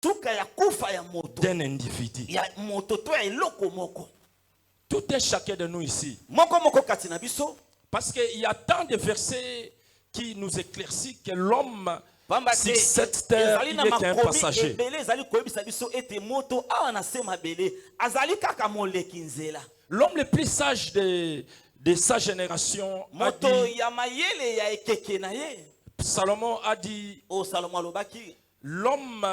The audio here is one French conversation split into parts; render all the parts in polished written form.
d'un individu. Tout est chacun de nous ici. Parce qu'il y a tant de versets qui nous éclaircissent que l'homme sur cette terre, il n'est qu'un passager. L'homme le plus sage de sa génération a dit, Salomon a dit, l'homme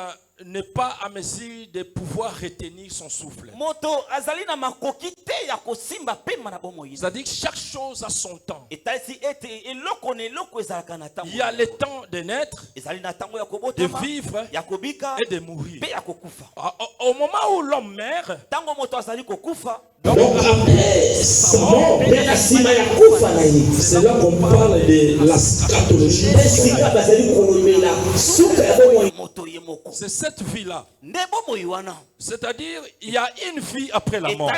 n'est pas à mesure de pouvoir retenir son souffle. C'est-à-dire que chaque chose a son temps. Il y a le temps de naître, de vivre et de mourir. Au moment où l'homme meurt, donc après sa mort, c'est là qu'on parle de la scatologie. C'est cette vie-là. C'est-à-dire, il y a une vie après la mort.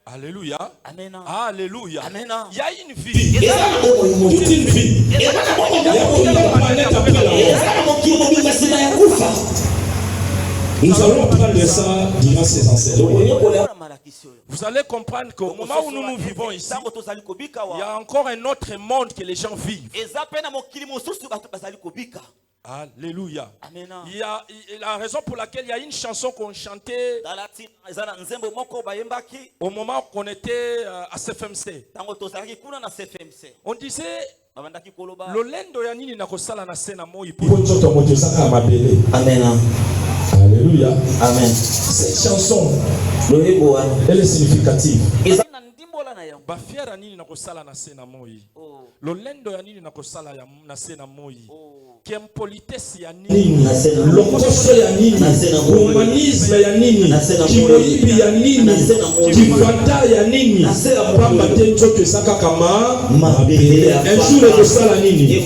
Alléluia. Amen. Alléluia. Amen. Il y a une vie. Toute une vie. Nous allons prendre ça durant ces enseignements. Vous allez comprendre qu'au moment où nous vivons ici, il y a encore un autre monde que les gens vivent. Alléluia. Amen. Il y a la raison pour laquelle il y a une chanson qu'on chantait au moment qu'on était à CFMC. On disait Lolendo ya nini nakosala na sena moi po. Amen. Alléluia. Amen. Cette chanson, elle est significative. Bafiera nini nakosala na sena moi. Lolendo ya nini nakosala ya na sena moi. Kempolitesi ya nini. Lokoso ya nini. Humanisme ya nini. Kimoyibi ya nini. Kifata ya nini. Pamba tencho kesaka kama mabele. Un jour ekosala nini.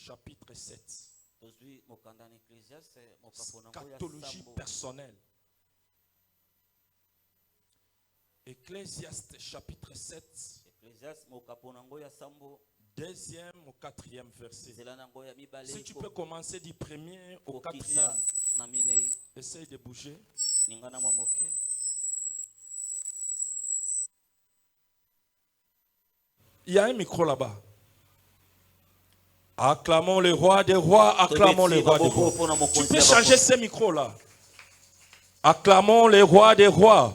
Chapitre 7. Scatologie personnelle. Ecclésiaste chapitre 7. Deuxième au quatrième verset. Si tu peux commencer du premier au quatrième. Essaye de bouger. Il y a un micro là-bas. Acclamons le roi des rois, acclamons le roi des rois. Tu peux changer ce micro-là. Acclamons le roi des rois.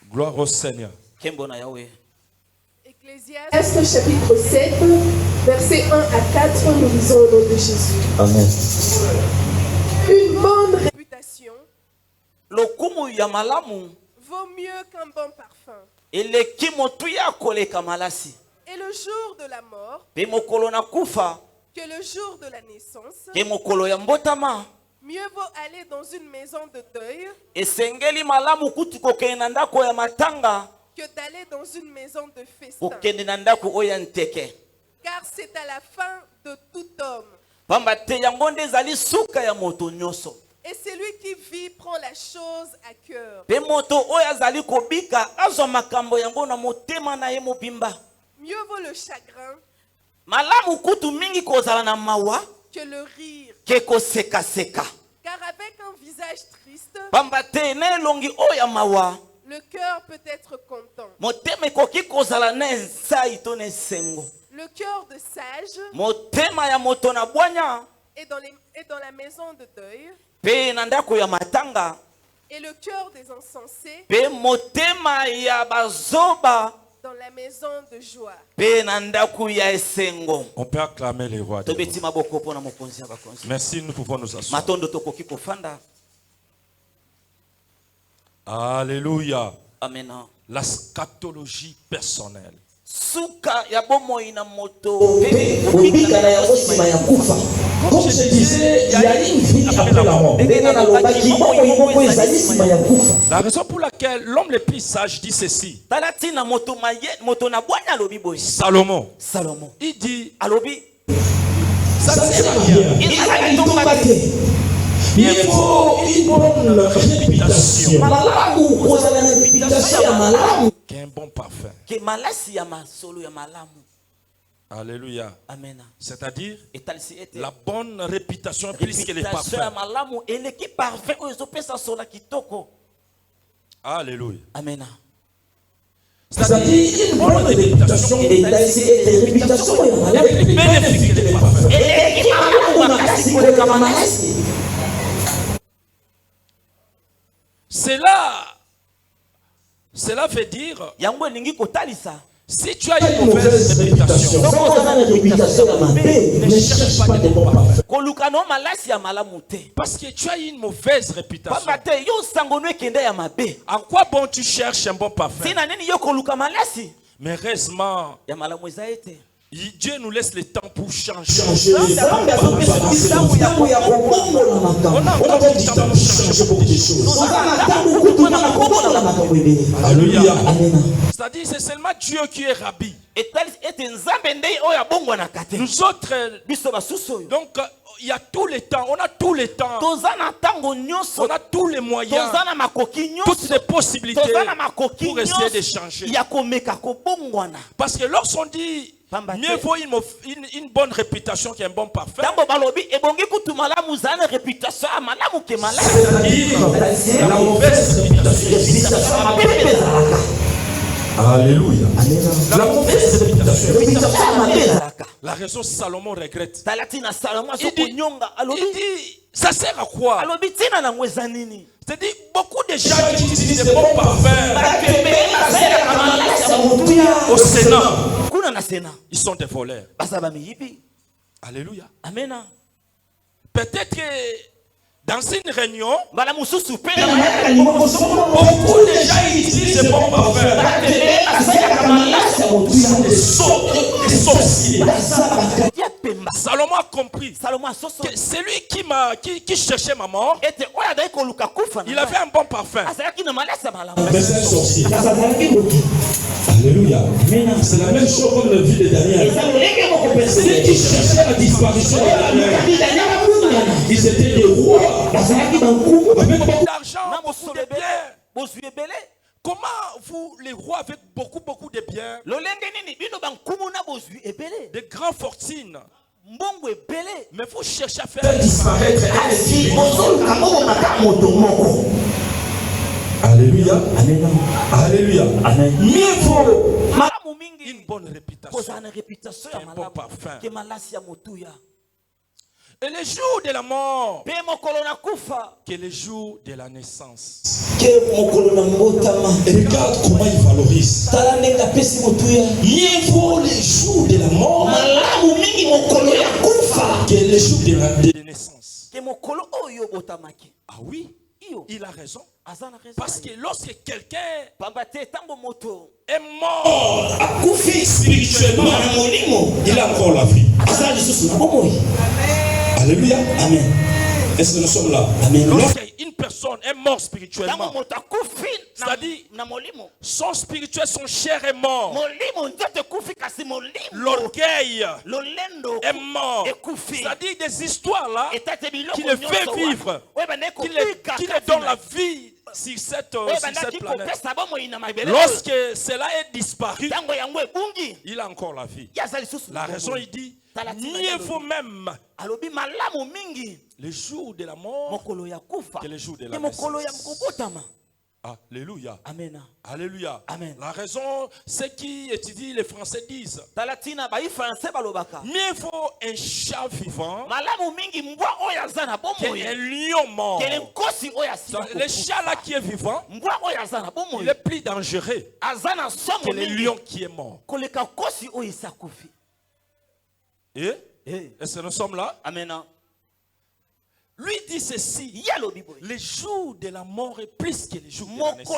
Gloire au Seigneur. Ecclésiaste chapitre 7, versets 1 à 4, nous lisons au nom de Jésus. Amen. Une bonne réputation vaut mieux qu'un bon parfum. Et le jour de la mort que le jour de la naissance, mieux vaut aller dans une maison de deuil que d'aller dans une maison de festin. Car c'est à la fin de tout homme. Et celui qui vit prend la chose à cœur. Mieux vaut le chagrin que le rire. Car avec un visage triste, le cœur peut être content. Le cœur de sage est dans la maison de deuil. Et le cœur des insensés dans la maison de joie. On peut acclamer les rois. Merci, nous pouvons nous asseoir. Alléluia. Amen. La scatologie personnelle. Comme je disais, il y a une vie après la mort. La raison pour laquelle l'homme le plus sage dit ceci. Salomon. Il dit, ça sert à rien. Il faut une bonne réputation qu'un bon parfum. Alléluia. Amen. C'est-à-dire la bonne réputation plus que les parfums. Alléluia. Amen. C'est-à-dire une bonne réputation est plus bénéfique que les parfums. Cela veut dire, si tu as une mauvaise réputation, ne cherche pas de bons parfums. Parce que tu as une mauvaise réputation. En quoi bon tu cherches un bon parfum? Mais heureusement, Dieu nous laisse le temps pour changer. On a encore du temps pour changer beaucoup de choses. Alléluia. C'est-à-dire c'est seulement Dieu qui est rabbi. Nous autres, donc il y a tout le temps, on a tout le temps, on a tous les moyens, toutes les possibilités pour essayer de changer. Parce que lorsqu'on dit mieux vaut une bonne réputation qu'un bon parfum, c'est-à-dire la mauvaise réputation. Alléluia. La mauvaise réputation. La raison Salomon regrette. Il dit, ça sert à quoi? C'est-à-dire, beaucoup de gens qui utilisent des bons parfums au Sénat, ils sont des voleurs. Alléluia. Amen. Peut-être que dans une réunion, beaucoup de gens utilisent des bons parfums. Des sorciers. Salomon a compris que celui qui cherchait ma mort, il avait un bon parfum. Mais c'est un sorcier. Alléluia. C'est la même chose comme le vie de Daniel. Celui qui cherchait la disparition de Daniel, ils étaient des rois avec beaucoup d'argent, beaucoup de biens. Comment vous, les rois, avec beaucoup de biens, de grandes fortunes, mais vous cherchez à faire disparaître Alléluia. Amen. Alléluia. Amen. Mieux vaut une bonne réputation, un bon parfum. Et les jours de la mort, que les jours de la naissance. Et regarde comment il valorise. Mieux vaut les jours de la mort que les jours de la naissance. Ah oui, il a raison. Parce que lorsque quelqu'un est mort, spirituellement, il a encore la vie. Alléluia. Amen. Est-ce que nous sommes là? Amen. Lorsqu'une personne est morte spirituellement, c'est-à-dire son spirituel, son chair est mort. L'orgueil est mort. C'est-à-dire des histoires là qui le fait vivre, qui le donne la vie sur cette planète. Lorsque cela est disparu, il a encore la vie. La raison, il dit, mieux vaut même les jours de la mort que les jours de la naissance. Alléluia. Amen. Alléluia. Amen. La raison, ceux qui étudient les Français disent, mieux vaut un chat vivant qu'un lion mort. Le chat là qui est vivant, il est plus dangereux que le lion qui est mort. Est-ce que nous sommes là? Amen. Lui dit ceci, les jours de la mort est plus que les jours de la naissance.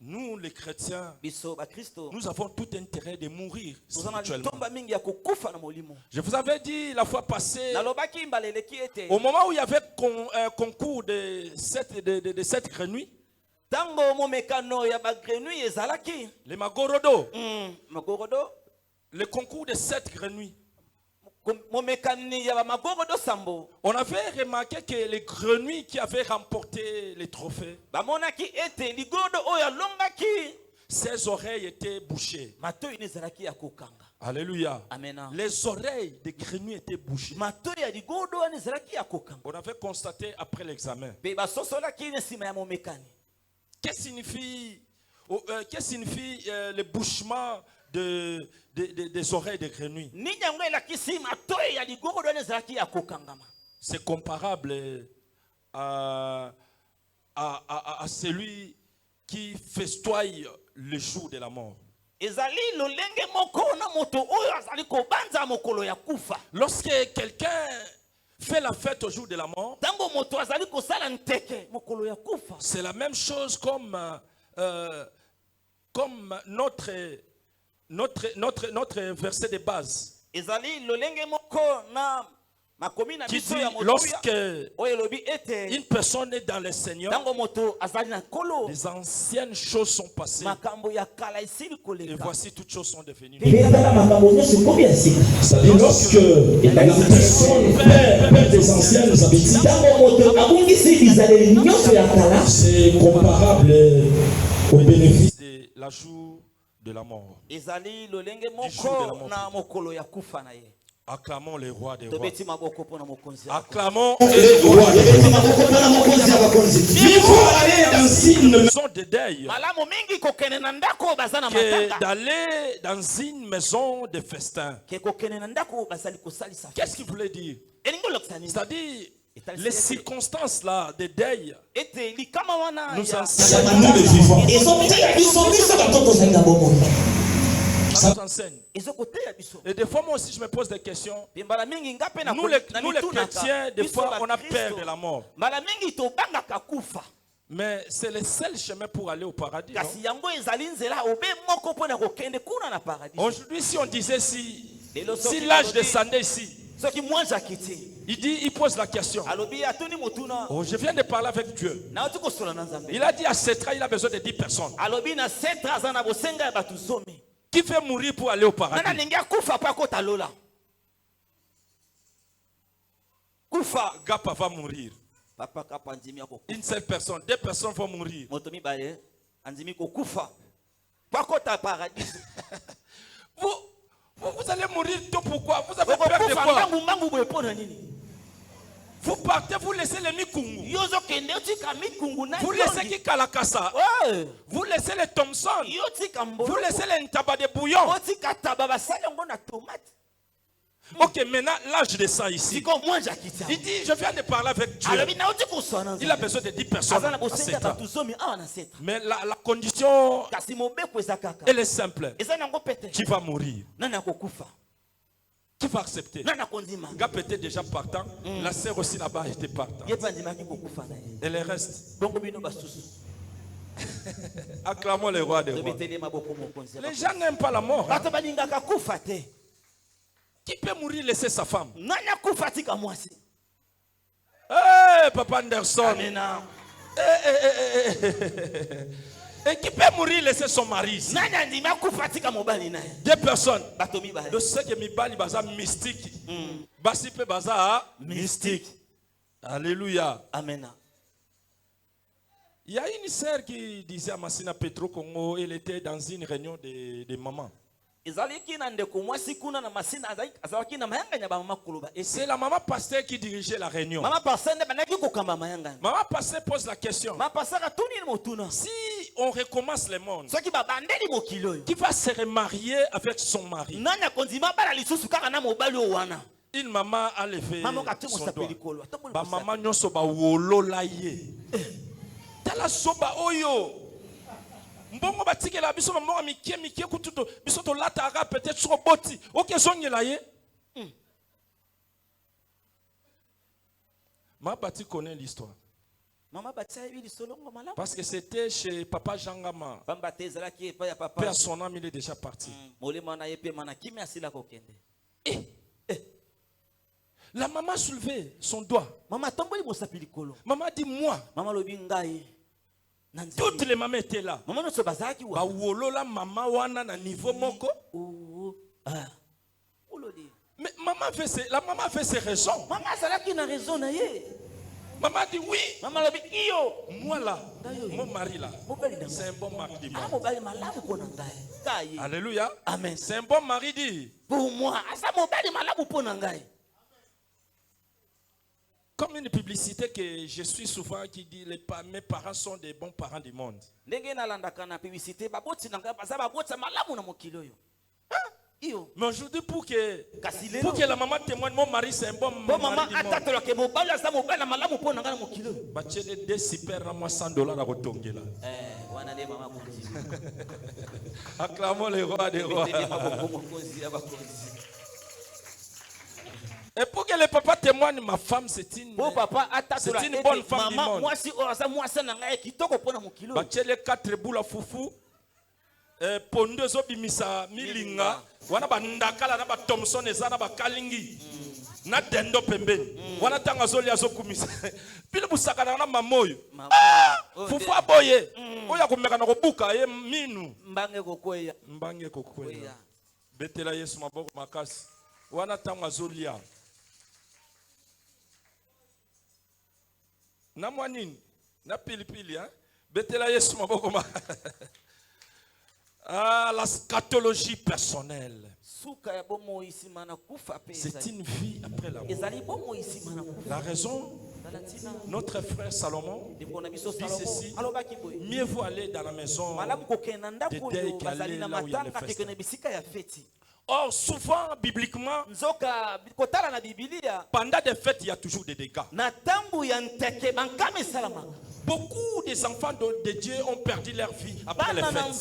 Nous, les chrétiens, nous avons tout intérêt de mourir spirituellement. Je vous avais dit la fois passée, au moment où il y avait un concours de 7 grenouilles, les Magorodo, le concours de 7 grenouilles, on avait remarqué que les grenouilles qui avaient remporté les trophées, ses oreilles étaient bouchées. Alléluia. Les oreilles des grenouilles étaient bouchées. On avait constaté après l'examen. Qu'est-ce que signifie le bouchement des oreilles de grenouilles? C'est comparable à celui qui festoie le jour de la mort. Lorsque quelqu'un fait la fête au jour de la mort, c'est la même chose comme notre verset de base. Qui dit, lorsque une personne est dans le Seigneur, les anciennes choses sont passées et voici toutes choses sont devenues. C'est-à-dire lorsque une personne perd des anciennes habitudes, c'est comparable au bénéfice de l'ajout de la mort. Acclamons les rois des rois. Acclamons les rois des rois. Il faut aller dans une maison de deuil que d'aller dans une maison de festin. Qu'est-ce qu'il voulait dire? C'est-à-dire, les circonstances là de deuil nous enseignent. Et des fois, moi aussi, je me pose des questions. Nous les chrétiens, des fois, on a peur de la mort. Mais c'est le seul chemin pour aller au paradis. Aujourd'hui, si on disait si l'âge descendait ici, il pose la question. Oh, je viens de parler avec Dieu. Il a dit à 7 ans, il a besoin de 10 personnes. Qui fait mourir pour aller au paradis? Gapa va mourir. Une seule personne, 2 personnes vont mourir. Vous allez mourir tôt, pourquoi? Vous avez peur de quoi? Vous partez, vous laissez les Mikungu. Vous laissez qui Kalakasa. Vous laissez les Thompson. Vous laissez les Ntaba de bouillon. Ok, maintenant l'âge de ça ici. Il dit, je viens de parler avec Dieu. Il a besoin de 10 personnes à 7 ans. Mais la condition, elle est simple. Tu vas mourir. Qui va accepter? Gars était déjà partant. La sœur aussi là-bas était partant. Et le reste. Acclamons les rois des rois. Les gens n'aiment pas la mort. Hein? Qui peut mourir laisser sa femme? Hey, Papa Anderson. Et qui peut mourir laisser son mari ici? 2 personnes. De ceux qui sont baza mystique. Basi pe baza mystique. Alléluia. Amen. Il y a une sœur qui disait à Massina Petro Congo, elle était dans une réunion de mamans. C'est la maman pasteur qui dirigeait la réunion. Maman pasteur pose la question. Si on recommence le monde, qui va se remarier avec son mari? Une maman a levé son doigt. Ba maman nyoso ba wolola ye. Tala soba oyo. Mbongo batikela biso maman mikie kututo biso to lata ara peut-être sur boti. OK zongela ye. Ma bati connaît l'histoire. Parce que c'était chez Papa Jangama. Père, son âme, il est déjà parti. La maman a soulevé son doigt. Maman dit moi. Toutes les mamans étaient là. La maman wana na niveau moko. Mais la maman avait ses raisons. Maman dit oui. Moi là, mon mari là, c'est un bon mari dit moi. Alléluia. Amen. C'est un bon mari dit. Pour moi, comme une publicité que je suis souvent qui dit mes parents sont des bons parents du monde. Mais aujourd'hui, pour que la maman témoigne, mon mari c'est un bon mari du monde. Des super $100 à retonguer là. Acclamons les rois des rois. Et pour que le papa témoigne, ma femme c'est une bonne femme du monde. Les 4 boules à foufou. Pondo zo bimisa milinga wana bandakala na ba Thompson ezana ba kalingi na dendo pembeni wana tanga zoli azokumisa pile busaka na mamoyo fufu aboye oya kumeka na kobuka ye minu mbange kokweya betela Yesu maboko makasi wana tanga zolia na mwanini na pilipili betela Yesu maboko makasi. Ah, la scatologie personnelle. C'est une vie après la mort. La raison, notre frère Salomon dit ceci: mieux vaut aller dans la maison de deuil qu'aller là où il y a le festin. Or, souvent, bibliquement, pendant des fêtes, il y a toujours des dégâts. Beaucoup des enfants de Dieu ont perdu leur vie après les fêtes.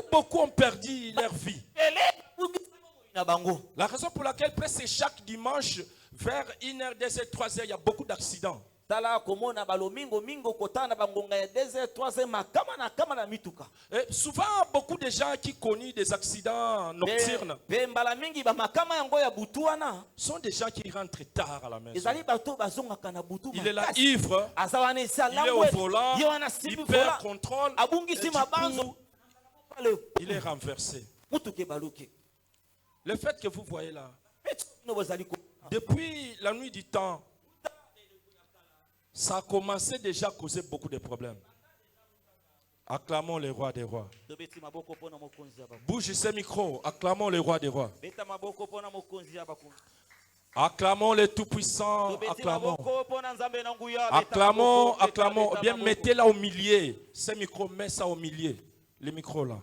Beaucoup ont perdu leur vie. La raison pour laquelle presque chaque dimanche, vers 1h, 2h, 3h, il y a beaucoup d'accidents. Et souvent, beaucoup de gens qui connaissent des accidents nocturnes sont des gens qui rentrent tard à la maison. Il est là ivre, il est au volant, il perd contrôle, et du coup, il est renversé. Le fait que vous voyez là, depuis la nuit du temps, ça a commencé déjà à causer beaucoup de problèmes. Acclamons les rois des rois. Bouge ce micro. Acclamons les rois des rois. Acclamons les tout-puissants. Acclamons. Acclamons, acclamons. Bien, mettez-la au milieu. Ce micro, mets ça au milieu. Le micro là.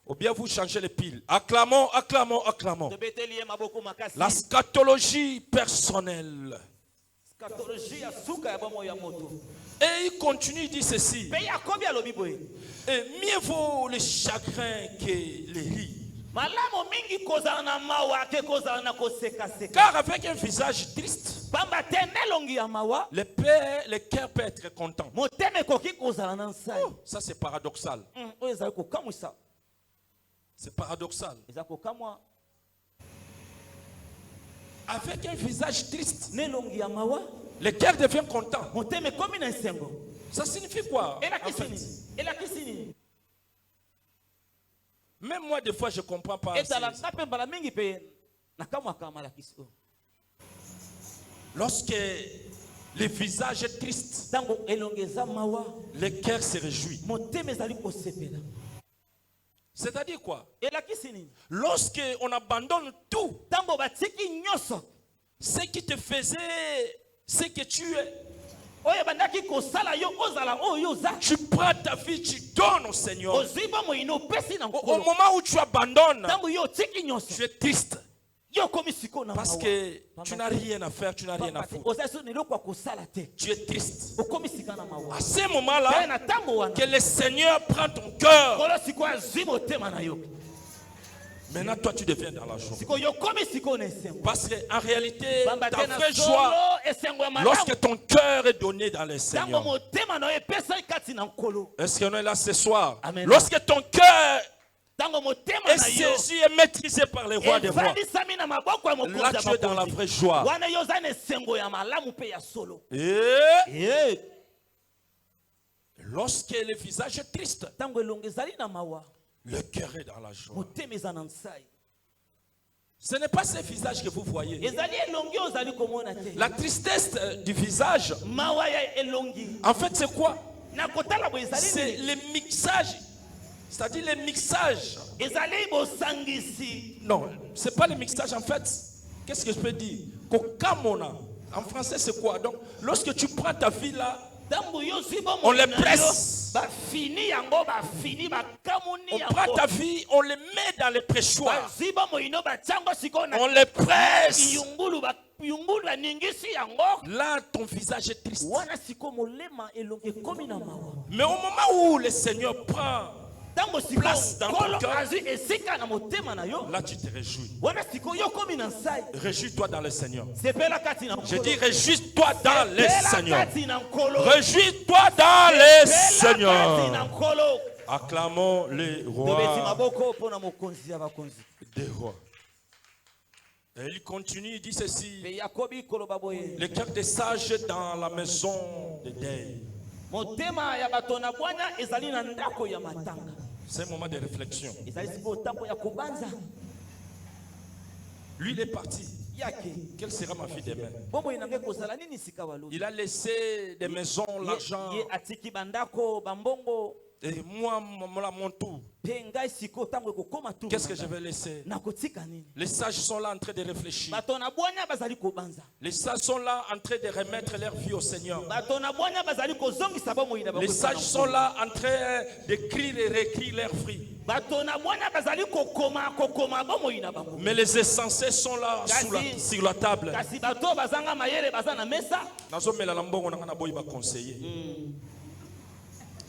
Ou bien vous changez les piles. Acclamons, acclamons, acclamons. La scatologie personnelle. Et il continue, il dit ceci: et mieux vaut le chagrin que les rires. Car avec un visage triste, le cœur peut être content. Oh, ça c'est paradoxal. C'est paradoxal. Avec un visage triste, le cœur devient content. Ça signifie quoi en fait? Même moi, des fois, je ne comprends pas. Lorsque le visage est triste, le cœur se réjouit. C'est-à-dire quoi? Lorsque on abandonne tout, ce qui te faisait, ce que tu es, tu prends ta vie, tu donnes au Seigneur. Au moment où tu abandonnes, tu es triste. Parce que tu n'as rien à faire, tu n'as rien à foutre. Tu es triste. À ce moment-là, que le Seigneur prend ton cœur. Maintenant, toi, tu deviens dans la joie. Parce qu'en réalité, ta vraie joie, lorsque ton cœur est donné dans le Seigneur. Est-ce qu'on est là ce soir? Amen. Lorsque ton cœur est saisi et maîtrisé par les rois des rois, là, tu es dans la vraie joie. Et lorsque le visage est triste, le cœur est dans la joie. Ce n'est pas ce visage que vous voyez. La tristesse du visage, en fait, c'est quoi? C'est le mixage. C'est-à-dire le mixage. Non, ce n'est pas le mixage, en fait. Qu'est-ce que je peux dire? En français, c'est quoi? Donc, lorsque tu prends ta vie là, on les presse. On prend ta vie, on les met dans les pressoirs. On les presse. Là, ton visage est triste. Mais au moment où le Seigneur prend place dans ton cœur, là tu te réjouis. Réjouis-toi dans le Seigneur. Je dis réjouis-toi dans le Seigneur. Réjouis-toi dans le Seigneur. Acclamons les rois des rois. Et il continue, il dit ceci: le cœur des sages dans la maison de deuil. C'est un moment de réflexion. Lui, il est parti. Quelle sera ma vie demain? Il a laissé des maisons, l'argent. Et moi, mon tour. Qu'est-ce que je vais laisser? Les sages sont là en train de réfléchir. Les sages sont là en train de remettre leur vie au Seigneur. Les sages sont là en train d'écrire et réécrire leurs fruits. Mais les insensés sont là sur la table.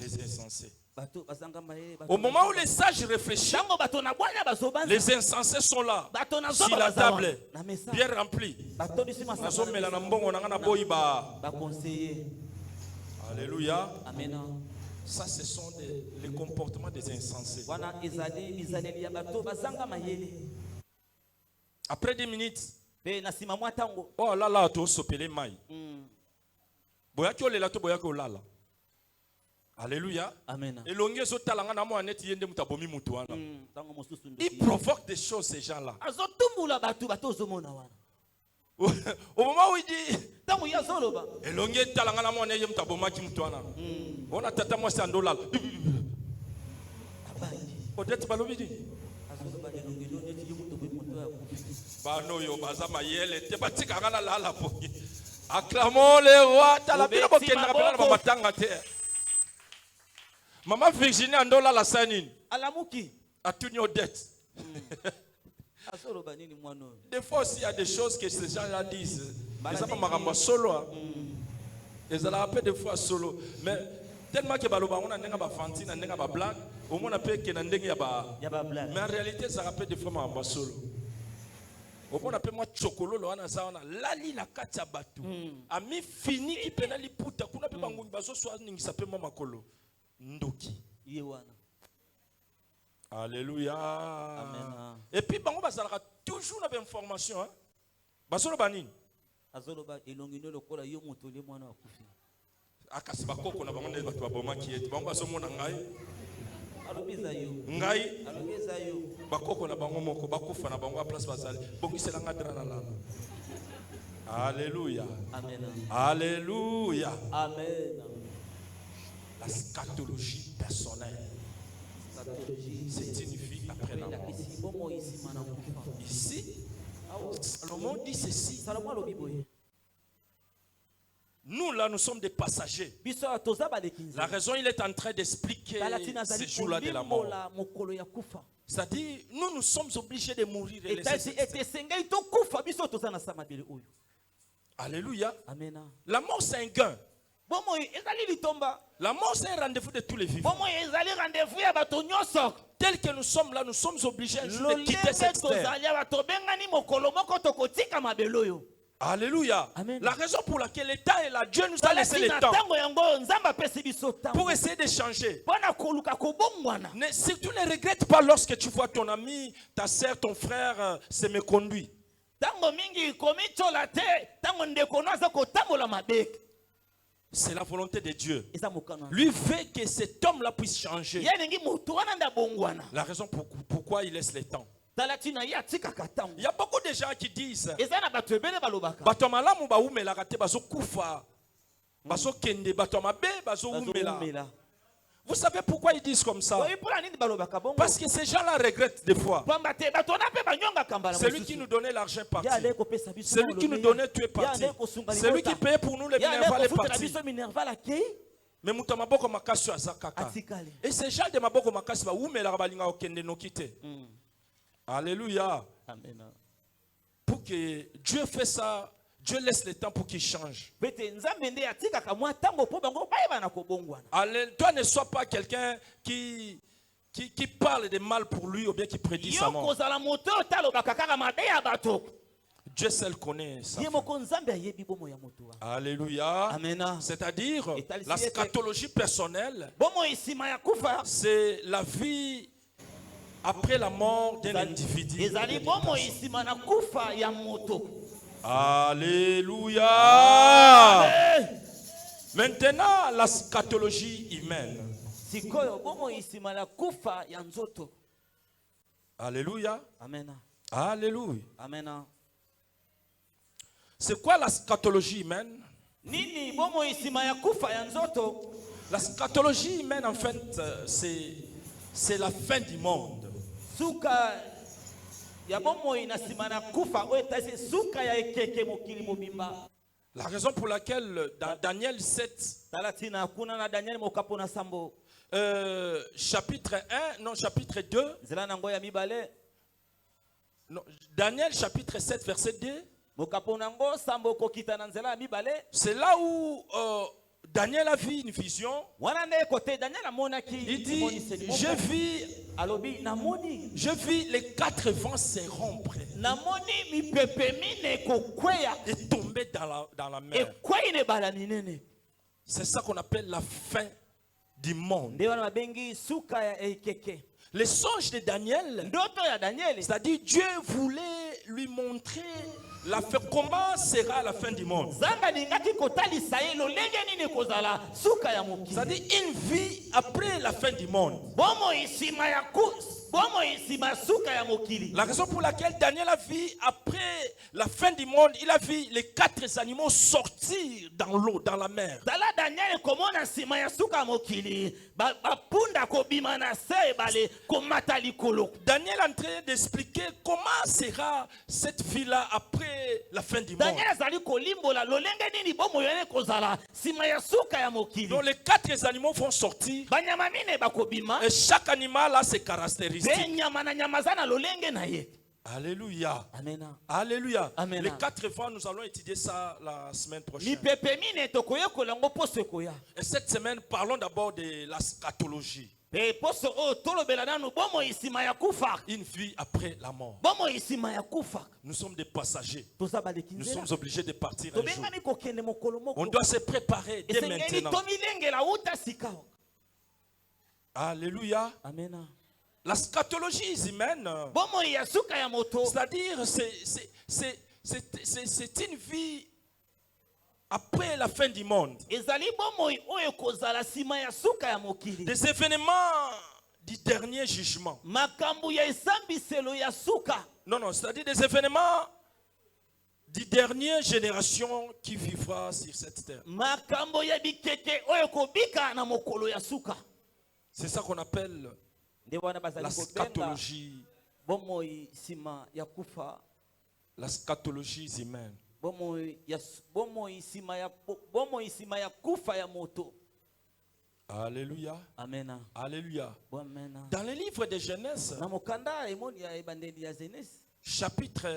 Les insensés. Au moment où les sages réfléchissent, les insensés sont là sur la table, bien remplis. Alléluia. Ça, ce sont les comportements des insensés. Après 10 minutes, oh là là, tu as sopelé maï. Boyaki olela to boyaki olala. Alléluia. Amen. Il provoque des choses, ces gens-là. Au moment où il dit, on a tata moi c'est un dollar. Peut-être pas l'obédi. Acclamons les rois. Maman Virginie Andola la sanine. Alamuki. A tout nos dettes. Des fois aussi il y a des choses que ces gens-là disent. Les enfants maramba solo. Ils ont appelé des fois solo. Mais tellement que baloba on a n'enga ba fantine n'enga ba blague. Au moins on appelle que n'enga ya ba. Mais en réalité ça rappelle des fois maramba solo. Au moins on appelle moi chokolo lo wana za wana lali na katia batu. Ami fini ipenali puta kuna pe bangu bazo so ningi s'appelle moi makolo. Ndoki. Alléluia. Amen. Et puis, bango bazalaka toujours une information. Basolo banini. Azoloba elongino lokola yo motole mwana wa kufi. Akasi bakoko na bango nde batu baboma kieti. Bango bazomona ngai. Alobeza yo. Ngai. Alobeza yo. Bakoko na bango moko bakufa na bango a place bazali. Bongisela ngadra na lana. Alléluia. Amen. Alléluia. Amen. La scatologie personnelle. C'est une vie après la mort. Ici, Salomon dit ceci. Nous là, nous sommes des passagers. La raison, il est en train d'expliquer ces jours-là de la mort. C'est-à-dire, nous sommes obligés de mourir. Alléluia. La mort, c'est un gain. La mort, c'est un rendez-vous de tous les vivants. tel que nous sommes là, nous sommes obligés un jour de quitter cette terre. Alléluia. Amen. La raison pour laquelle l'État est là, Dieu nous a laissé le temps pour essayer de changer. Surtout ne regrette pas lorsque tu vois ton ami, ta soeur, ton frère se méconduit. C'est la volonté de Dieu. Lui veut que cet homme-là puisse changer. La raison pourquoi il laisse le temps. Il y a beaucoup de gens qui disent vous savez pourquoi ils disent comme ça? Parce que ces gens-là regrettent des fois. C'est lui qui nous donnait l'argent parti. C'est lui qui nous donnait tout est parti. C'est lui qui payait pour nous les minervales partis. Mais mutamaboko makasi azakaka. Et ces gens de maboko makasi ba umela balinga okende no kite. Alléluia. Amen. Pour que Dieu fait ça, Dieu laisse le temps pour qu'il change. Allez, toi ne sois pas quelqu'un qui parle de mal pour lui ou bien qui prédit sa mort. Dieu seul connaît ça. Alléluia. C'est-à-dire la scatologie personnelle, c'est la vie après la mort d'un individu. Alléluia. Maintenant, la scatologie humaine. Alléluia. Amen. Alléluia. Amen. C'est quoi la scatologie humaine? La scatologie humaine, en fait, c'est la fin du monde. La raison pour laquelle dans Daniel 7, chapitre 1, non, chapitre 2, non, Daniel chapitre 7, verset 2, c'est là où Daniel a vu une vision. Il dit, je vis les 4 vents se rompre et tomber dans la mer. C'est ça qu'on appelle la fin du monde. Les songes de Daniel, c'est-à-dire Dieu voulait lui montrer comment sera la fin du monde. C'est-à-dire une vie après la fin du monde. La raison pour laquelle Daniel a vu après la fin du monde, il a vu les 4 animaux sortir dans l'eau, dans la mer. Daniel est en train d'expliquer comment sera cette vie-là après la fin du monde. Donc les 4 animaux vont sortir et chaque animal a ses caractéristiques. Alléluia. Amen. Alléluia. Amen. Les 4 vents, nous allons étudier ça la semaine prochaine. Et cette semaine, parlons d'abord de la scatologie. Une vie après la mort. Nous sommes des passagers. Nous sommes obligés de partir un jour. On doit se préparer dès maintenant. Alléluia. Amen. La scatologie humaine, c'est-à-dire c'est une vie après la fin du monde. Des événements du dernier jugement. Non, c'est-à-dire des événements du dernière génération qui vivra sur cette terre. C'est ça qu'on appelle la scatologie. La scatologie humaine. Alléluia. Amen. Alléluia. Amen. Dans le livre de Genèse, chapitre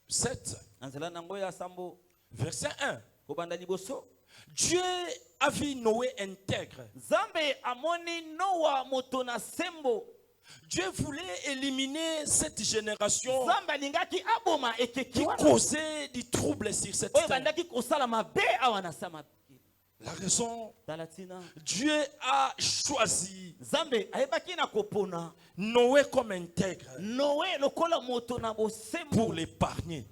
7, verset 1, Dieu a vu Noé intègre. Dieu voulait éliminer cette génération qui causait du trouble sur cette terre. La raison, Dieu a choisi Noé comme intègre pour l'épargner.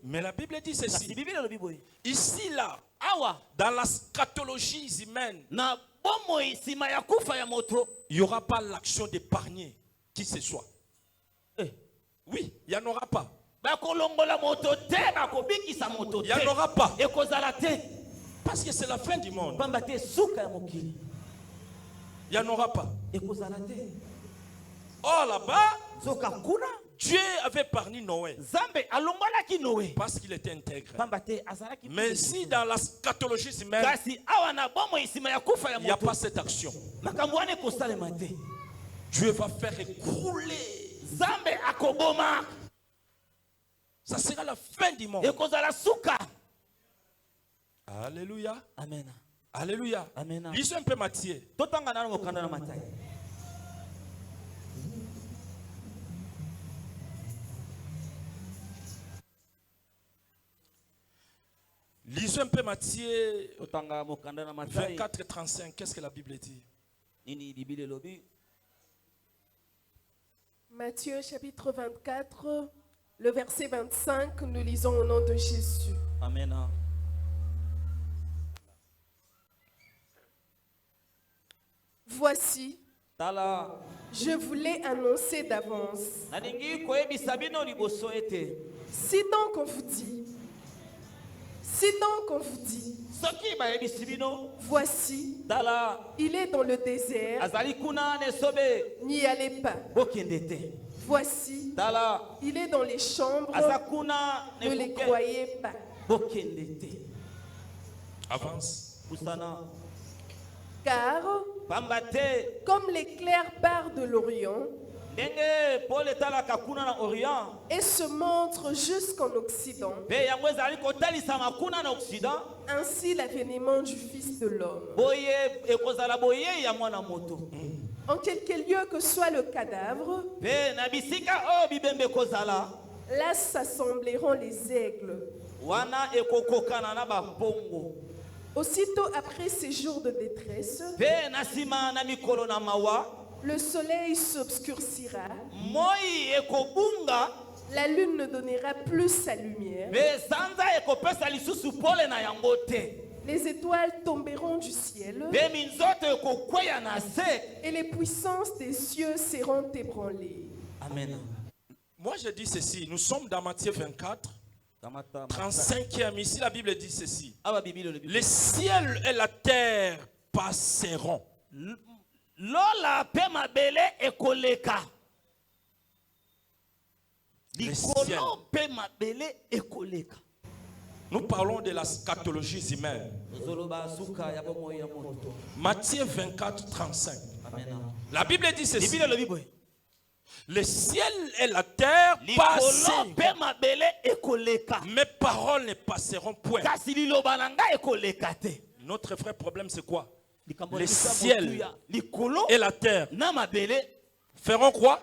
Mais la Bible dit ceci. Ici, là, dans la scatologie humaine, il n'y aura pas l'action d'épargner qui que ce soit. Oui, il n'y en aura pas. Il n'y en aura pas. Parce que c'est la fin du monde. Il n'y en aura pas. Oh là-bas, Dieu avait épargné Noé parce qu'il était intègre. Mais si dans la scatologie humaine, il n'y a pas cette action, Dieu va faire écrouler. Ça sera la fin du monde. Alléluia. Amen. Alléluia. Amen. Lisez un peu Matthieu. Lisez un peu Matthieu 24 et 35. Qu'est-ce que la Bible dit? Matthieu chapitre 24, le verset 25, nous lisons au nom de Jésus. Amen. Voici, je vous l'ai annoncé d'avance. Si donc on vous dit, voici, il est dans le désert, n'y allez pas. Voici, il est dans les chambres, ne les croyez pas. Avance. Car, comme l'éclair part de l'Orient et se montre jusqu'en Occident, ainsi l'avènement du Fils de l'homme. En quelque lieu que soit le cadavre, là s'assembleront les aigles. Aussitôt après ces jours de détresse, le soleil s'obscurcira, la lune ne donnera plus sa lumière, les étoiles tomberont du ciel et les puissances des cieux seront ébranlées. Amen. Moi je dis ceci, nous sommes dans Matthieu 24. 35e, ici la Bible dit ceci. Les ciels et la terre passeront. Les ciels. Nous parlons de la scatologie humaine. Matthieu 24, 35. La Bible dit ceci. Le ciel et la terre passeront. Mes paroles ne passeront point. Notre vrai problème c'est quoi? Le ciel et la terre feront quoi?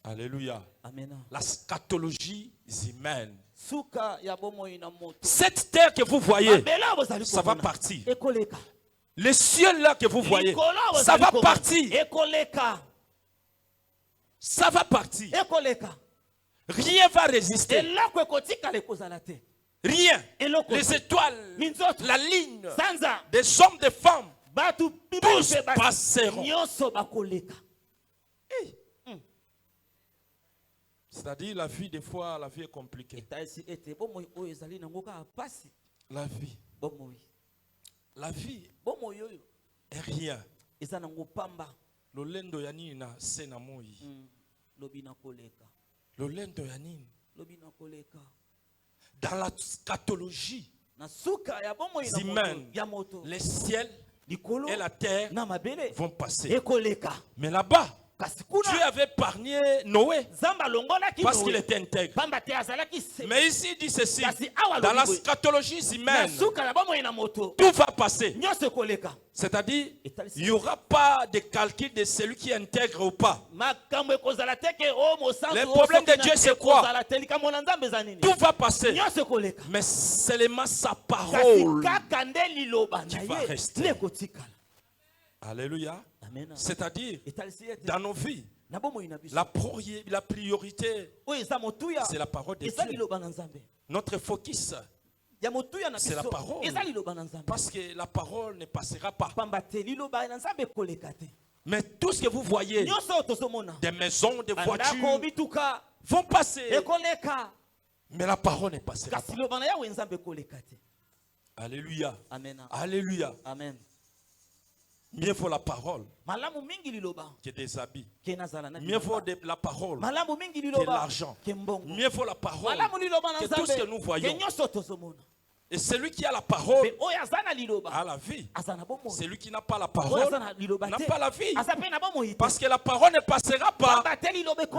Alléluia. Amen. La scatologie humaine. Cette terre que vous voyez, ça va partir. Les cieux là que vous voyez, ça va partir. Ça va partir. Rien va résister. Rien. Les étoiles, la ligne, des hommes, des femmes, tous passeront. C'est-à-dire la vie, des fois, la vie est compliquée. La vie. La vie est rien. Lolendo yanini na sena moi. Lolendo yanini. Dans la scatologie humaine, les ciels et la terre vont passer. Mais là-bas, Dieu avait épargné Noé parce qu'il était intègre. Mais ici, il dit ceci. Dans la scatologie humaine, tout va passer. C'est-à-dire, il n'y aura pas de calcul de celui qui est intègre ou pas. Le problème de Dieu, c'est quoi? Tout va passer. Mais seulement sa parole qui va rester. Alléluia. C'est-à-dire, dans nos vies, la priorité, c'est la parole de Dieu. Notre focus, c'est la parole. Parce que la parole ne passera pas. Mais tout ce que vous voyez, des maisons, des voitures, vont passer. Mais la parole ne passera pas. Alléluia. Alléluia. Amen. Mieux vaut la parole que des habits. Mieux vaut la parole que l'argent. Mieux vaut la parole que tout ce que nous voyons. Et celui qui a la parole a la vie. Celui qui n'a pas la parole n'a pas la vie. Parce que la parole ne passera pas.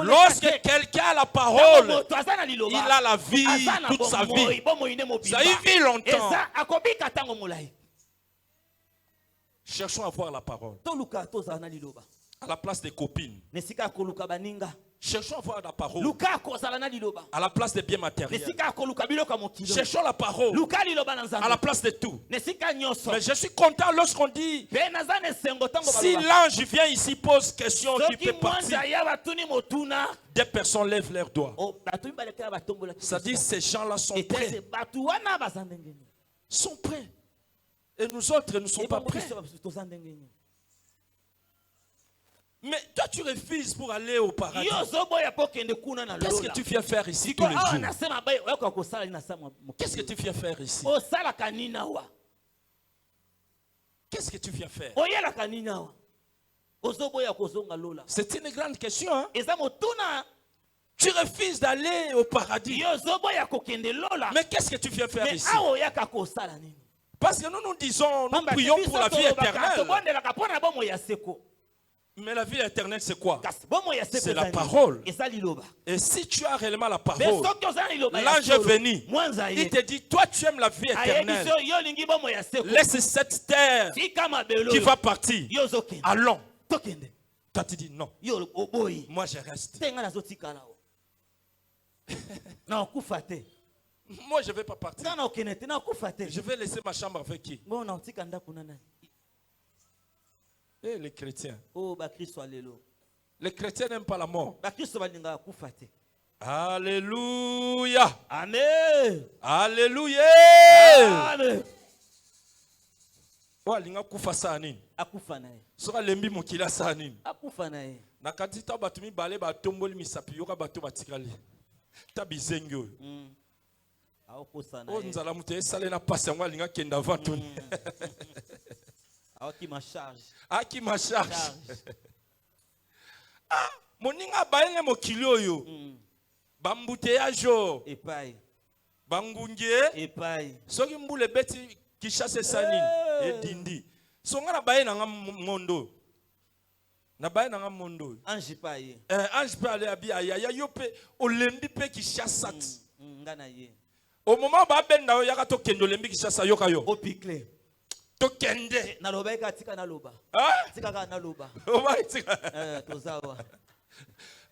Lorsque quelqu'un a la parole, il a la vie toute sa vie. Ça y vit longtemps. Cherchons à avoir la parole. À la place des copines. Cherchons à avoir la parole. À la place des biens matériels. Cherchons la parole. À la place de tout. Mais je suis content lorsqu'on dit, si l'ange vient ici, pose question, tu peux partir. Des personnes lèvent leurs doigts. Ça dit, ces gens-là sont prêts. Sont prêts. Et nous autres, nous ne sommes pas prêts. Mais toi, tu refuses pour aller au paradis. Qu'est-ce que tu viens faire ici tous les jours? Qu'est-ce que tu viens faire ici? Qu'est-ce que tu viens faire? C'est une grande question. Hein? Tu refuses d'aller au paradis. Mais qu'est-ce que tu viens faire ici? Parce que nous nous disons, nous prions pour la vie éternelle. Mais la vie éternelle, c'est quoi? C'est la parole. Et si tu as réellement la parole, l'ange est venu. Il te dit, toi tu aimes la vie éternelle. Laisse cette terre qui va partir. Allons. Toi tu dis non. Moi je reste. Moi, je ne vais pas partir. Je vais laisser ma chambre avec qui? Et les chrétiens. Les chrétiens n'aiment pas la mort. Alléluia. Amen. Alléluia. Amen. Walinga kufa sanini. Akufa nae. Soka lembi mokila sanini. Akufa nae. Nakati ta batumi bale ba tomboli misapi yoka bato batikali. Ta bizengyo. Oh, nzala mutu esale na pasi yango alinga kenda avant toni. Qui ma charge. Ah, qui ma charge. Ah, moninga baenge mokili oyo. Bambouteillage yo. Epai. Bangungie. Epai. Soki mbule beti kishase sanini. Edindi. Songa na baye nanga mondo. Na baye nanga mondo. Ange paye. Ange paye abi aya yo pe olembi pe kishasat. Ngana ye. Au moment où Babenda yaka to kendo lembi kishasa yoka yo. Au picle. To kende. Na loba ka tika na loba. Ah? Tika ka na loba. Oba tika. Tozawa.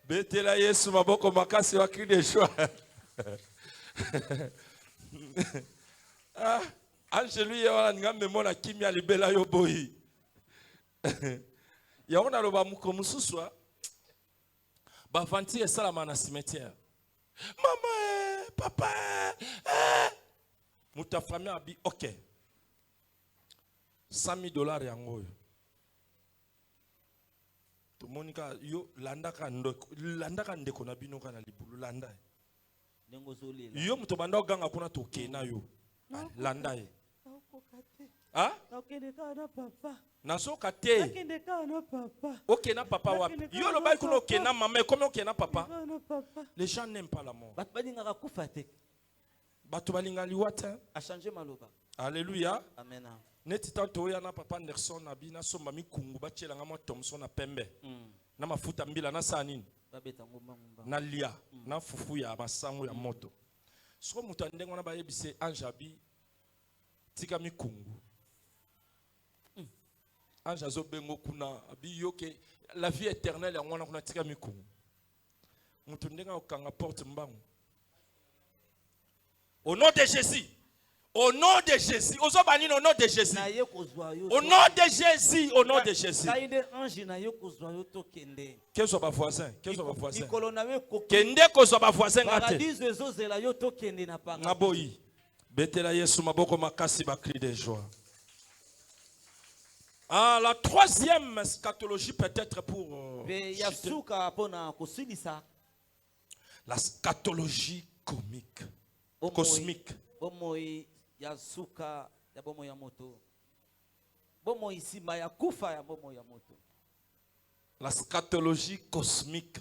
Betela Yesu maboko makasi wa cri de joie. Ah, Angelu ya wana ngambe mona kimia libela yo boyi. Ya ona loba muko mususwa. Ba vanti esala na cimetière. Maman, papa, muta famille abi OK. $100,000 yango. To monika yo landaka ndeko na bino kana libulu landa. Yo muto banda ganga kuna to kena yo. Landa ye. Ah? Nasoka te. Ok na papa wapi. Yo lo bai kuno ok na maman comme ok na papa. Les gens n'aiment pas la mort. Batu balinga liwata. A changer maloba. Alléluia. Amen. Neti tanto ya na papa Anderson na bina somba mi kungu bachela ngamo Thompson na pembe. na mafuta mbila na sanini na lia na fufu ya masango ya moto soko mutu andenge wana bayebise anjabi tika mikungu anja zo bengo kuna abi yoke la vie éternelle ya mwana kuna tika mikungu mutu ndenga okanga porte mbangu au nom de Jésus. Au nom de Jésus. Au nom de Jésus. Au nom de Jésus. Au nom de Jésus. Quel soit ma voisin? Quel soit ma voisin? Kende ko soit ma voisin ngate. Naboyi. Betela Yesu maboko makasi ba cri de joie. Ah, la troisième scatologie peut-être pour la scatologie comique. Cosmique. La scatologie cosmique.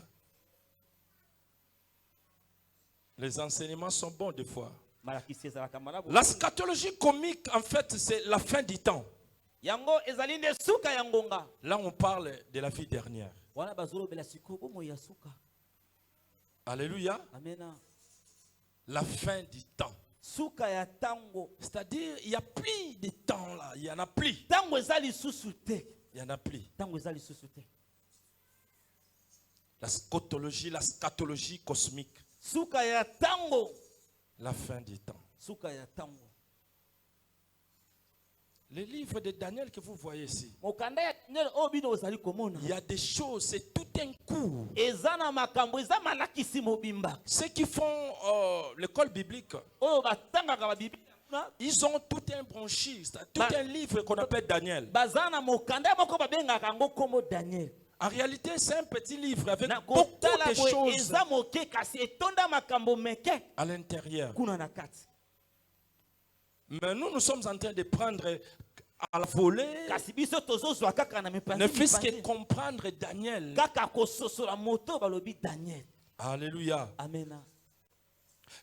Les enseignements sont bons des fois. La scatologie comique, en fait, c'est la fin du temps. Là, on parle de la vie dernière. Alléluia. Amen. La fin du temps. C'est-à-dire, il n'y a plus de temps là. Il n'y en a plus. Il n'y en a plus. La scatologie cosmique. La fin du temps. Les livres de Daniel que vous voyez ici, il y a des choses, c'est tout un cours. Ceux qui font l'école biblique, ils ont tout un branchis, tout un livre qu'on appelle Daniel. En réalité, c'est un petit livre avec beaucoup de choses à l'intérieur. Mais nous sommes en train de prendre à la volée, ne fût-ce que comprendre Daniel. Alléluia. Amen.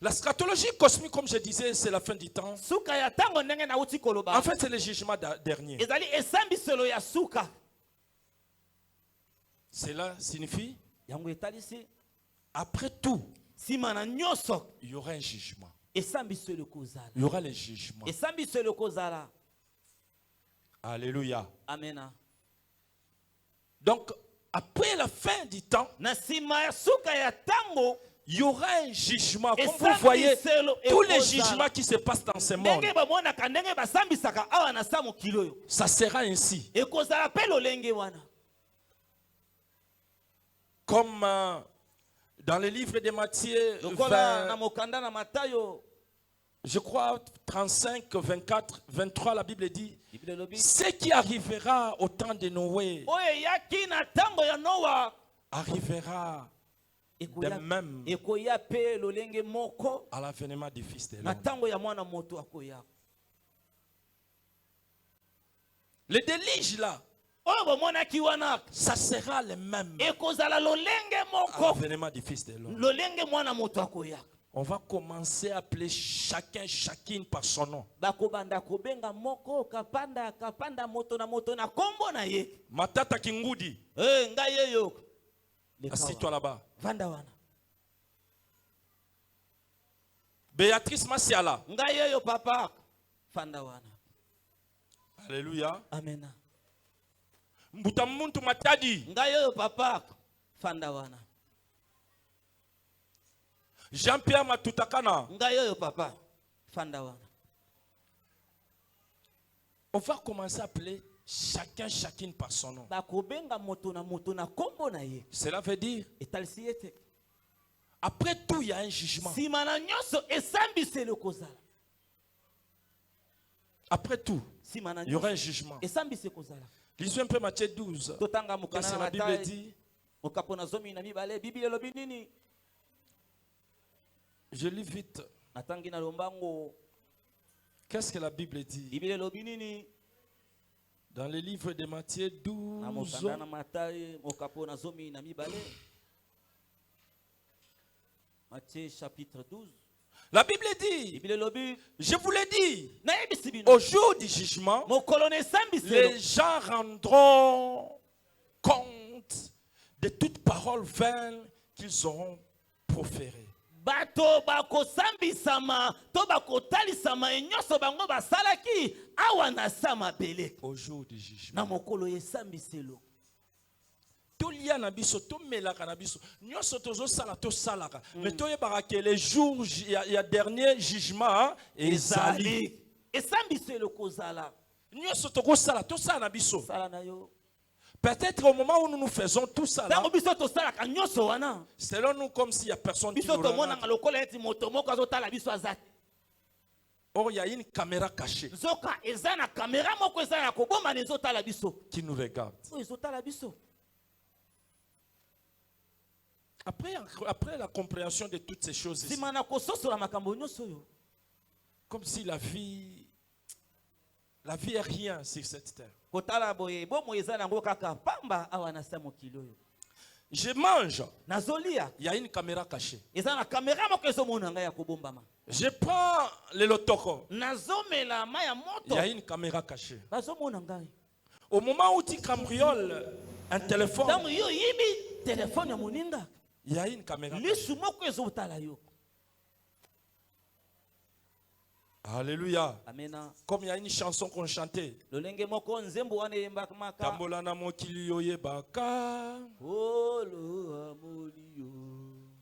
La scatologie cosmique, comme je disais, c'est la fin du temps. En fait, c'est le jugement dernier. Cela signifie, après tout, il y aura un jugement. Il y aura les jugements. Alléluia. Amen. Donc, après la fin du temps, il y aura un jugement. Comme vous voyez, tous les jugements qui se passent dans ce monde, ça sera ainsi. Comme dans le livre de Matthieu, je crois 35, 24, 23, la Bible dit, ce qui arrivera au temps de Noé arrivera de même à l'avènement du Fils de l'homme. Le déluge là, ça sera le même à l'avènement du Fils de l'homme. On va commencer à appeler chacune par son nom. Matata Kingudi. Assis-toi là-bas. Béatrice Masiala. Alléluia. Amen. Mbutamuntu Matadi. Jean-Pierre Matutakana. On va commencer à appeler chacune par son nom. Cela veut dire, après tout, il y a un jugement. Après tout, il y aura un jugement. Lisez un peu Matthieu 12. Qu'est-ce que la Bible dit? Je lis vite. Qu'est-ce que la Bible dit? Dans le livre de Matthieu 12. Matthieu chapitre 12. La Bible dit, je vous l'ai dit, au jour du jugement, les gens rendront compte de toute parole vaine qu'ils auront proférée. Bato bako sambisama to bako talisama enyoso bango basalaki awa na sama bele Au jour du jugement. na mokolo ye sambiselo Tolia na biso to melaka na biso nyoso tozo sala to salaka mais to yebaka que les jours il y a dernier jugement ezali esambiselo kozala nyoso toko sala to sala na biso sala na yo peut-être au moment où nous faisons tout ça là, tango biso to sala ka nyoso wana selon nous comme s'il y a personne qui biso nous to mona regarde. ngalokola eti moto moko azotala biso azati Or il y a une caméra cachée zoka eza na kamera moko eza ya koboma nezotala biso qui nous regarde. o ezotala biso Après la compréhension de toutes ces choses ici, sima na kososola makambo nyonso yo comme si la vie est rien sur cette terre. kotala boye bomo eza nango kaka pamba awa na sa mokili oyo Je mange, nazolia il y a une caméra cachée. eza na kamera moko ezomona ngai ya kobombama Je prends le lotoko, nazomela mai ya il y a moto une caméra cachée. bazomona ngai Au moment où tu cambrioles un téléphone, ntango yo oyibi telefone ya moninga il y a une caméra cachée. lisu moko ezotala yo Alléluia. amena Comme il y a une chanson qu'on chantait. lolenge moko nzembo wana eyembaka maka Tambola na mokili oyebaka. kolo amoni yo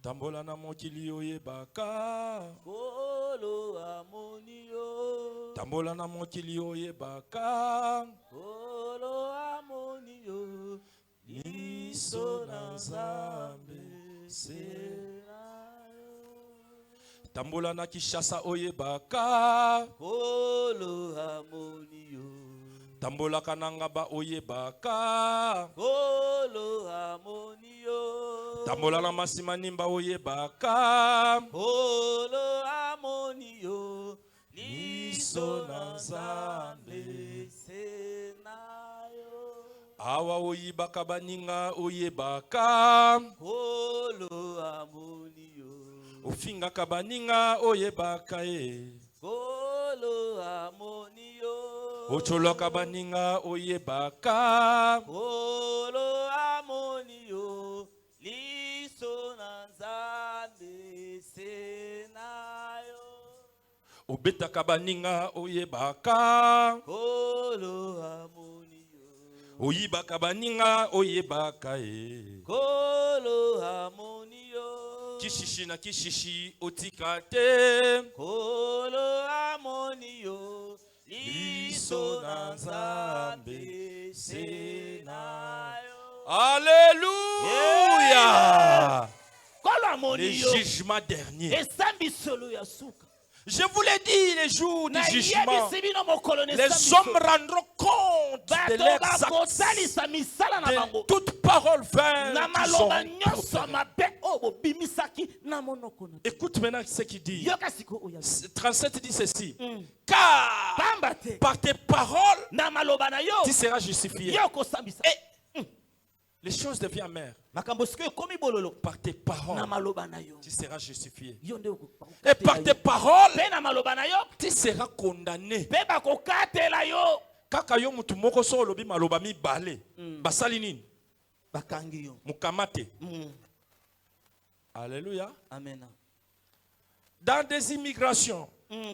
Tambola na mokili oyebaka. kolo amoni yo Tambola na mokili oyebaka. kolo amoni yo Liso na Nzambe se. Tambola na Kishasa oyebaka. kolo amoni yo Tambola kananga ba oyebaka. kolo amoni yo Tambola na Masimanimba oyebaka. kolo amoni yo Liso na Nzambe se na yo awa oyibaka baninga oyebaka. kolo amoni yo Ofingaka baninga oyebaka e. kolo amoni yo Ocholoka baninga oyebaka. kolo amoni yo liso na Nzambe se na yo Obetaka baninga oyebaka. kolo amoni yo Oyibaka baninga oyebaka e. kolo amoni yo Kishishi na kishishi otika te. kolo amoni yo liso na Nzambe se na yo Alléluia. kolo amoni Les yo jugements derniers. esambiselo ya suka Je vous l'ai dit, les jours du jugement, nayebisi bino mokolo na les hommes rendront compte de bato leurs actes, bakosalisa misala na de bango toute parole vaine na qu'ils ont maloba nyonso proférée. mabe oyo bobimisaki na monoko na Écoute maintenant ce qu'il dit. yoka siko oyo 37 dit ceci. Car pamba te par tes paroles, na maloba na yo tu seras justifié. yo kosambisa Les choses deviennent amères. makambo sikoyo ekomi bololo Par tes paroles, na maloba na yo tu seras justifié. yo nde Et par tes paroles, mpe na maloba na yo tu seras condamné. mpe bakokatela yo Kaka yo mutu moko so olobi maloba mibale. Basali nini? bakangi yo Mukamate. Alléluia. amena Dans des immigrations,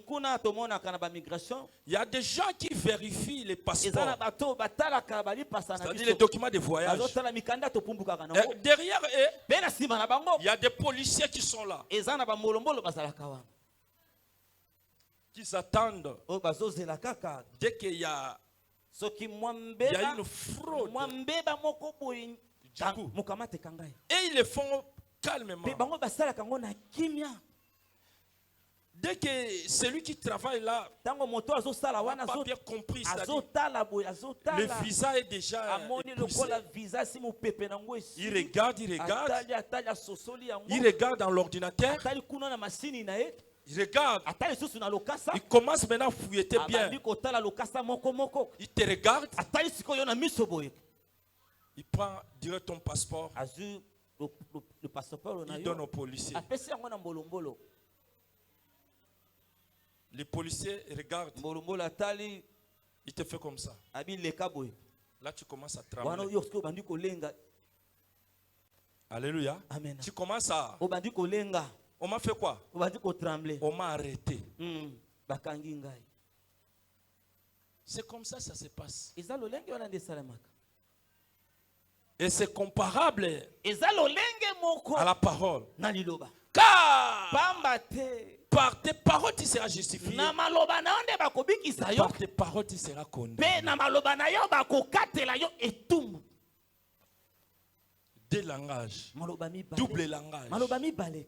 kuna tomonaka na bamigration il y a des gens qui vérifient les eza passeports, na bato batalaka balipasa na c'est-à-dire les biso documents de voyage. bazotala mikanda topumbukaka Et nango derrière eux, mpe na nsima na bango il y a des policiers qui sont là, eza na bambolombolo bazalaka wana qui attendent. oyo bazozela kaka Dès qu'il y a, soki il y a une mwa fraude, mbeba moko boye coup. mokamate kangai et ils le font calmement. mpe bango basalaka yango na kimia Dès que celui qui travaille là ntango moto azosala wana n'a pas bien compris, c'est-à-dire azotala boye le azotala visa est déjà amoni épuisé. lokola visa si mopepe nango Il regarde, atali asosoli yango il regarde dans l'ordinateur, atali kuna na masini na ye il regarde, atali lisusu na lokasa il commence maintenant à fouilleter bien. abandi kotala lokasa moko moko Il te regarde, atali sikoyo na miso boye il prend direct ton passeport, azwi le passeport na il donne yo au policier. apesi yango na mbolombolo Les policiers regardent, mbolombolo atali il te fait comme ça. abi leka boye Là, tu commences à wana trembler. yo sikoyo bandi kolenga Alléluia. Amen. Tu commences à... Obandi kolenga. On m'a fait quoi? Obandi ko trembler. On m'a arrêté. Bakangi ngai. C'est comme ça ça se passe. Eza lolenge wana nde salamaka. Et c'est comparable Eza lolenge moko à la parole. na liloba. Car Pamba te. par tes paroles tu seras justifié. Na maloba na onde bakobikisa yo. Par tes paroles tu seras condamné. Pe na maloba na yo bakokatela yo etumbu. Deux langages. Maloba mi bale. Double langage. Maloba mi bale.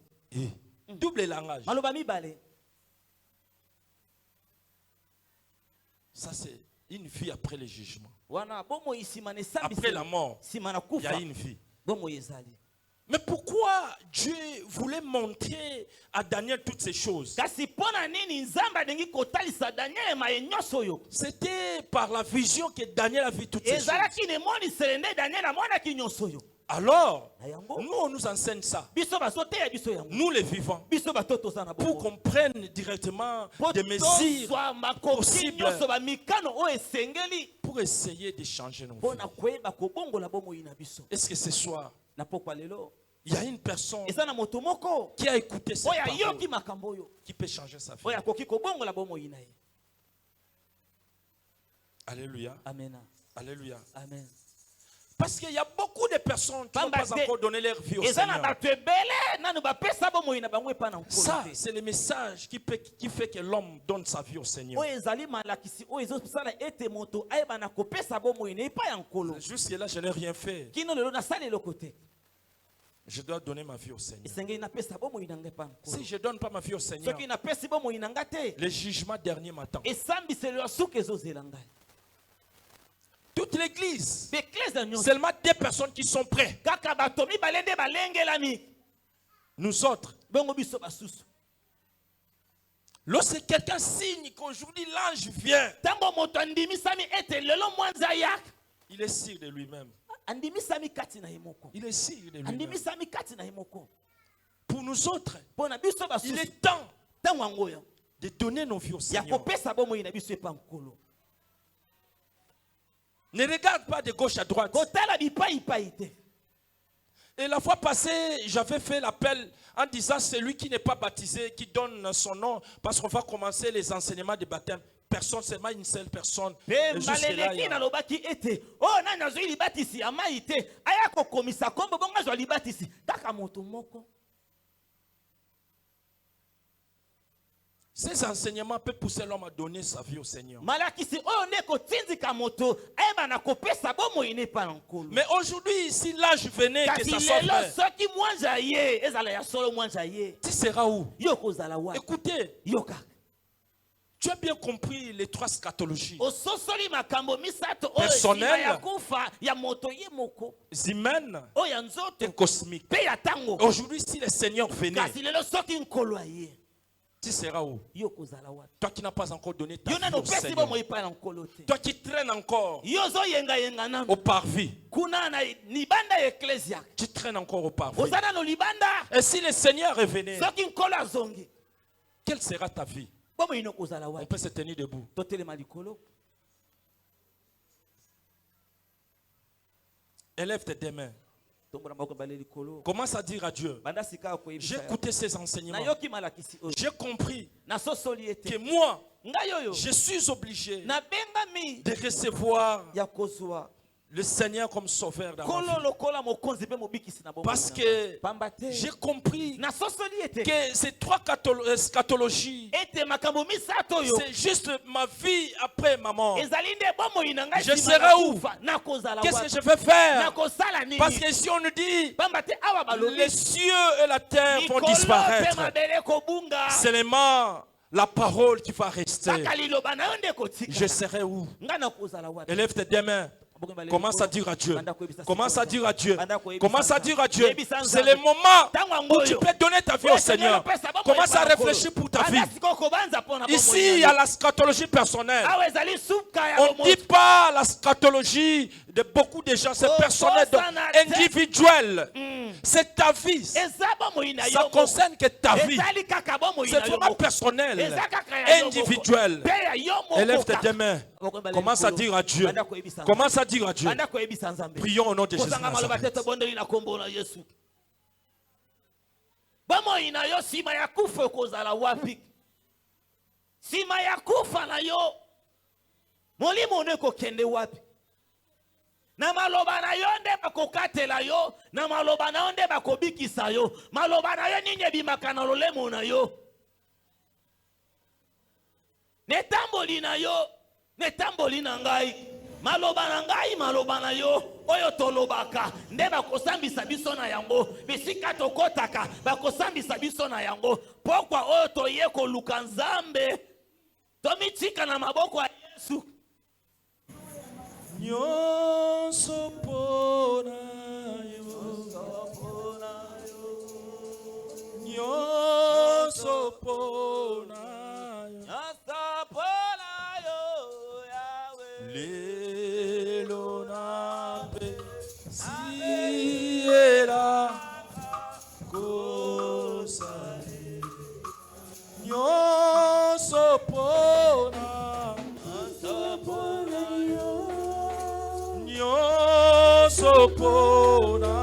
Double langage. Maloba mi bale. Ça c'est une vie après le jugement. Wana bomo isimane sambi. Après la mort, simana il y kufa. a une vie. Bomo yezali. Mais pourquoi Dieu voulait montrer à Daniel toutes ces choses? Kasi pona nini nzamba dengi kotalisa Daniel mayenyoso yo. C'était par la vision que Daniel a vu toutes ces choses. Ezala ki ne moni selende Daniel amona ki nyoso yo. Alors, nous on nous enseigne ça. Biso basote ya biso yango. Nous les vivants. Biso batoto sana Pour qu'on prenne directement des mesures possibles pour essayer de changer nos vies. Est-ce que ce soir, il y a une personne qui a écouté cette parole qui peut changer sa vie? Alléluia. Amen. Alléluia. Amen. Parce qu'il y a beaucoup de personnes qui n'ont pas encore donné leur vie au Seigneur. Ça, c'est le message qui fait que l'homme donne sa vie au Seigneur. Jusque-là, je n'ai rien fait. Je dois donner ma vie au Seigneur. Si je ne donne pas ma vie au Seigneur, le jugement dernier m'attend. Toute l'église, seulement des personnes qui sont prêtes. Nous autres, lorsque quelqu'un signe qu'aujourd'hui l'ange vient, il est sûr de lui-même. Il est sûr de lui-même. Pour nous autres, il est temps de donner nos vies au Seigneur. Ne regarde pas de gauche à droite. Et la fois passée, j'avais fait l'appel en disant celui qui n'est pas baptisé, qui donne son nom, parce qu'on va commencer les enseignements de baptême. Personne, seulement une seule personne. Ces enseignements peuvent pousser l'homme à donner sa vie au Seigneur. Mais aujourd'hui, si l'âge venait que ça soit tu seras où? Écoutez, tu as bien compris les trois scatologies. Personnelles, humaines et cosmiques. Aujourd'hui, si le Seigneur venait, tu seras où? Toi qui n'as pas encore donné ta vie au Seigneur. Toi qui traînes encore au parvis. Tu traînes encore au parvis. Et si le Seigneur revenait, quelle sera ta vie? On peut se tenir debout. Élève tes deux mains. Commence à dire à Dieu, j'ai écouté ces enseignements, j'ai compris que moi, je suis obligé de recevoir le Seigneur comme sauveur dans ma vie. Parce que j'ai compris que ces trois scatologies, c'est juste ma vie après ma mort. Je serai où? Qu'est-ce que je vais faire? Parce que si on nous dit les cieux et la terre vont disparaître, seulement la parole qui va rester. Je serai où? Élève tes deux mains. Commence à dire à Dieu. Commence à dire à Dieu. Commence à dire à Dieu. C'est le moment où tu peux donner ta vie au Seigneur. Commence à réfléchir pour ta vie. Ici, il y a la scatologie personnelle. On ne dit pas la scatologie de beaucoup de gens. C'est personnel, individuel. C'est ta vie. Ça concerne que ta vie. C'est vraiment personnel, individuel. Élève tes deux mains. Commence à dire à Dieu. Commence à dire à Dieu. Prions au nom de Jésus. bomoi na yo sima ya kufa kozala wapi? Sima ya kufa na yo molimo neko kende wapi? Na maloba na yo nde bakokatela yo, na maloba na yo nde bakobikisa yo, maloba na yo ninye bimaka na lolemo na yo. Netamboli na yo, netamboli na ngai, maloba na ngai, maloba na yo, oyo tolobaka, nde bakosambisa biso na yango, bisika tokotaka, bakosambisa biso na yango, pokwa oyo toye koluka Nzambe, tomitika na maboko ya Yesu. Nyonso pona yo, nyonso pona yo, lelo na pesiela kosale, nyonso pona sopona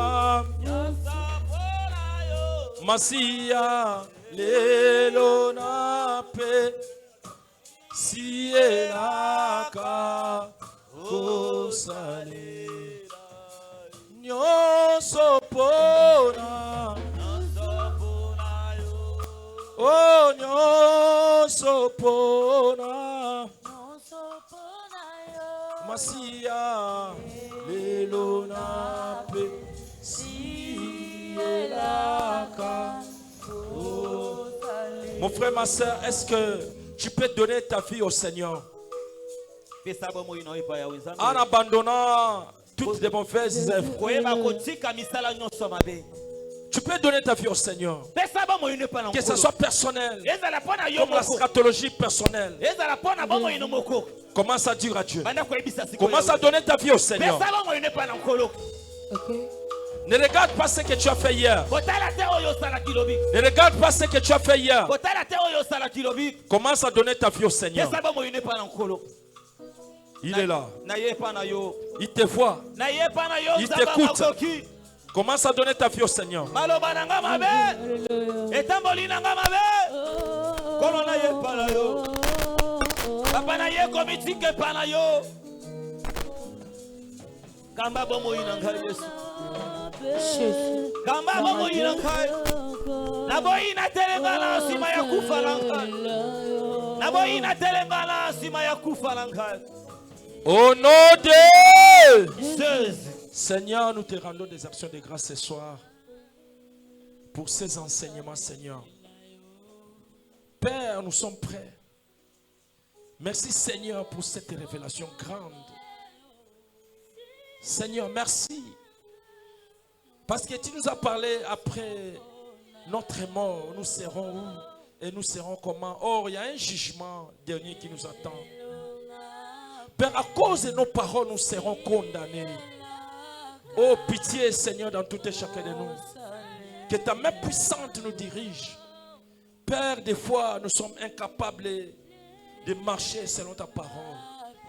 Masia lelo na pe sielaka kosale, nyonso pona oh nyonso pona Masia lelo na pe sielaka. Mon frère, ma soeur, est-ce que tu peux donner ta vie au Seigneur en abandonnant toutes les mauvaises œuvres? Tu peux donner ta vie au Seigneur, que ce soit personnel, comme la scatologie personnelle. Commence à dire à Dieu. Commence à donner ta vie au Seigneur. Okay. Ne regarde pas ce que tu as fait hier. Ne regarde pas ce que tu as fait hier. Commence à donner ta vie au Seigneur. Il est là. Il te voit. Il t'écoute. Commence à donner ta vie au Seigneur. Au nom de Seigneur, nous te rendons des actions de grâce ce soir pour ces enseignements, Seigneur. Père, nous sommes prêts. Merci, Seigneur, pour cette révélation grande. Seigneur, merci. Parce que tu nous as parlé après notre mort, nous serons où et nous serons comment. Or, il y a un jugement dernier qui nous attend. Père, à cause de nos paroles, nous serons condamnés. Oh, pitié, Seigneur, dans tout et chacun de nous. Que ta main puissante nous dirige. Père, des fois, nous sommes incapables de marcher selon ta parole.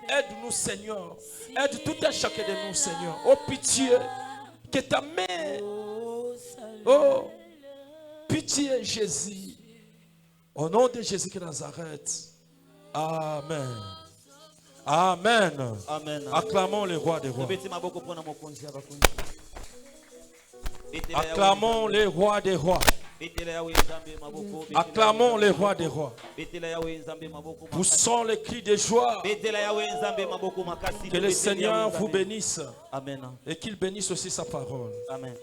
Aide-nous, Seigneur. Aide tout et chacun de nous, Seigneur. Oh, pitié, que ta main. Oh, pitié, Jésus. Au nom de Jésus de Nazareth. Amen. Amen. Amen. Acclamons le roi des rois. Acclamons le roi des rois. Acclamons le roi des rois. Poussons les cris de joie. Que le Seigneur vous bénisse. Amen. Et qu'il bénisse aussi sa parole. Amen.